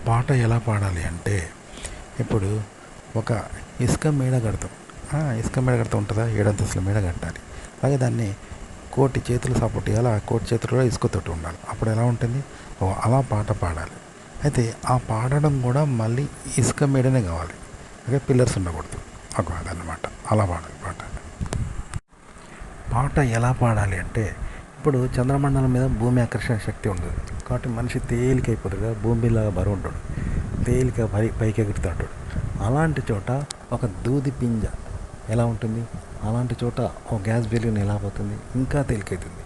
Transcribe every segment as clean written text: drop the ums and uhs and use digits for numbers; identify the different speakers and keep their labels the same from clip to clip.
Speaker 1: పాట ఎలా పాడాలి అంటే, ఇప్పుడు ఒక ఇసుక మేడ కడతాం. ఇసుక మేడ కడతా ఉంటుందా, 7 అంతస్తుల మేడ కట్టాలి. అలాగే దాన్ని కోటి చేతులు సపోర్ట్ ఇవ్వాలి, ఆ కోటి చేతులు కూడా ఇసుకతోటి ఉండాలి. అప్పుడు ఎలా ఉంటుంది, అలా పాట పాడాలి. అయితే ఆ పాడడం కూడా మళ్ళీ ఇసుక మేడనే కావాలి, అలాగే పిల్లర్స్ ఉండకూడదు. అదన్నమాట, అలా పాడాలి పాట. పాట ఎలా పాడాలి అంటే, ఇప్పుడు చంద్రమండలం మీద భూమి ఆకర్షణ శక్తి ఉండదు కాబట్టి మనిషి తేలికైపోతాడు కదా, భూమిలాగా బరువు ఉంటాడు, తేలిక పైకి ఎగురుతూ ఉంటాడు. అలాంటి చోట ఒక దూది పింజ ఎలా ఉంటుంది, అలాంటి చోట ఒక గ్యాస్ బెలూన్ ఎలా పోతుంది, ఇంకా తేలికైతుంది.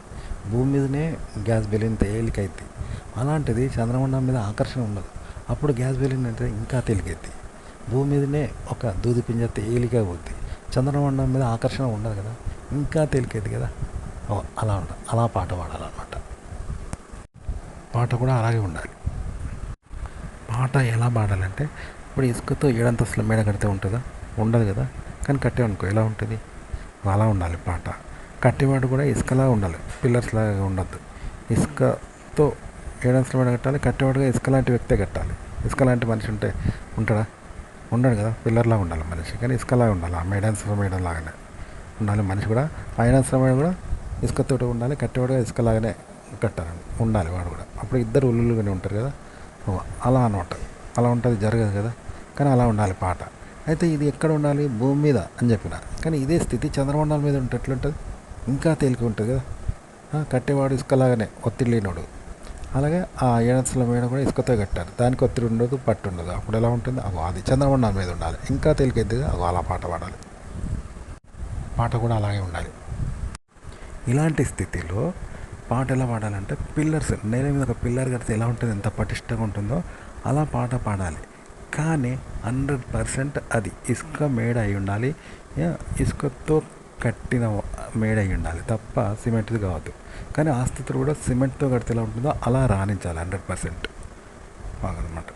Speaker 1: భూమి మీదనే గ్యాస్ బెలూన్ తేలికైద్ది. అలాంటిది చంద్రమండలం మీద ఆకర్షణ ఉండదు, అప్పుడు గ్యాస్ బెలూన్ అంటే ఇంకా తేలికైద్ది. భూమి మీదనే ఒక దూది పింజ తేలిక పోద్ది, చంద్రమండలం మీద ఆకర్షణ ఉండదు కదా, ఇంకా తేలికైద్ది కదా. అలా పాట పాడాలన్నమాట. పాట కూడా అలాగే ఉండాలి. పాట ఎలా పాడాలంటే, ఇప్పుడు ఇసుకతో 7 అంతస్తుల మేడ కడితే ఉంటుందా, ఉండదు కదా. కానీ కట్టేవనుకో ఎలా ఉంటుంది, అలా ఉండాలి పాట. కట్టేవాడు కూడా ఇసుకలా ఉండాలి, పిల్లర్స్ లాగా ఉండద్దు. ఇసుకతో 7 అంతస్తుల మేడ కట్టాలి, కట్టేవాడుగా ఇసుక లాంటి వ్యక్తే కట్టాలి. ఇసుక లాంటి మనిషి ఉంటాడా, ఉండడు కదా. పిల్లర్లా ఉండాలి మనిషి, కానీ ఇసుకలాగా ఉండాలి. ఆ 7 అంతస్తుల మేడ లాగానే ఉండాలి మనిషి కూడా. 5 అంతస్తుల మేడ కూడా ఇసుకతో ఉండాలి, కట్టేవాడుగా ఇసుకలాగానే కట్టాలి ఉండాలి వాడు కూడా. అప్పుడు ఇద్దరు ఉల్లులుగానే ఉంటారు కదా. అలా అనమాట. అలా ఉంటుంది, జరగదు కదా, కానీ అలా ఉండాలి పాట. అయితే ఇది ఎక్కడ ఉండాలి, భూమి మీద అని చెప్పిన. కానీ ఇదే స్థితి చంద్రమండలం మీద ఉంటే ఎట్లుంటుంది, ఇంకా తేలిక ఉంటుంది కదా. కట్టేవాడు ఇసుకలాగానే ఒత్తిడి లేనోడు. అలాగే ఆ 7 అంతస్తుల మేడ కూడా ఇసుకతో కట్టారు, దానికి ఒత్తిడి ఉండదు, పట్టు ఉండదు. అప్పుడు ఎలా ఉంటుంది, అది చంద్రమండలం మీద ఉండాలి, ఇంకా తేలికైతే అలా పాట పాడాలి. పాట కూడా అలాగే ఉండాలి. ఇలాంటి స్థితిలో పాట ఎలా పాడాలంటే, పిల్లర్స్ నేల మీద ఒక పిల్లర్ కడితే ఎలా ఉంటుంది, ఎంత పటిష్టంగా ఉంటుందో అలా పాట పాడాలి. కానీ 100% అది ఇసుక మేడ అయి ఉండాలి, ఇసుకతో కట్టిన మేడ అయి ఉండాలి తప్ప సిమెంట్ది కావద్దు. కానీ ఆ స్థితిలో కూడా సిమెంట్తో కడితే ఎలా ఉంటుందో అలా రాణించాలి 100%. బాగనమాట.